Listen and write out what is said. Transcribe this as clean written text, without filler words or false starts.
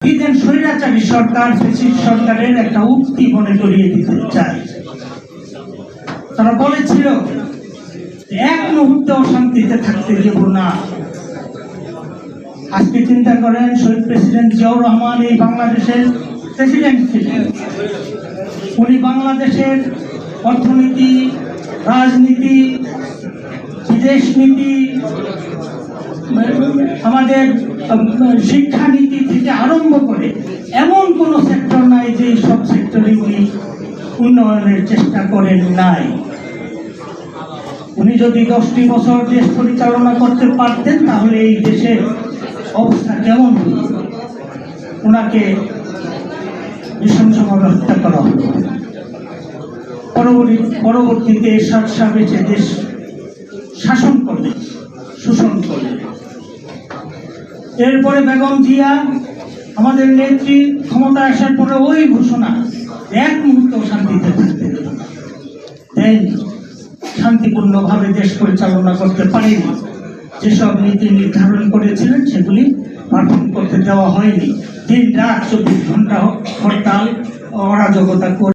স্বৈরাচারী সরকার সরকারের একটা উক্তি মনে করিয়ে দিতে চাই। তারা বলেছিল এক মুহূর্তে অশান্তিতে থাকতে দেব না। আজকে চিন্তা করেন, শহীদ প্রেসিডেন্ট জিয়াউর রহমান এই বাংলাদেশের প্রেসিডেন্ট ছিলেন। উনি বাংলাদেশের অর্থনীতি, রাজনীতি, বিদেশ নীতি, আমাদের শিক্ষানীতি থেকে আরম্ভ করে এমন কোন সেক্টর নাই যে সব সেক্টরে উনি উন্নয়নের চেষ্টা করেন নাই। উনি যদি 10টি বছর দেশ পরিচালনা করতে পারতেন তাহলে এই দেশের অবস্থা কেমন হতো। ওনাকে নৃশংসভাবে হত্যা করা হতো। পরবর্তীতে এরশাদ সাহেব এসে দেশ শাসন করলেন, শোষণ করলেন। এরপরে বেগম জিয়া আমাদের নেত্রী ক্ষমতা আসার পরে ওই ঘোষণা এক মুহূর্ত শান্তিতে থাকতে দেন, শান্তিপূর্ণভাবে দেশ পরিচালনা করতে পারেনি। যেসব নীতি নির্ধারণ করেছিলেন সেগুলি পালন করতে দেওয়া হয়নি। দিন রাত 24 ঘন্টা হরতাল, অরাজকতা করে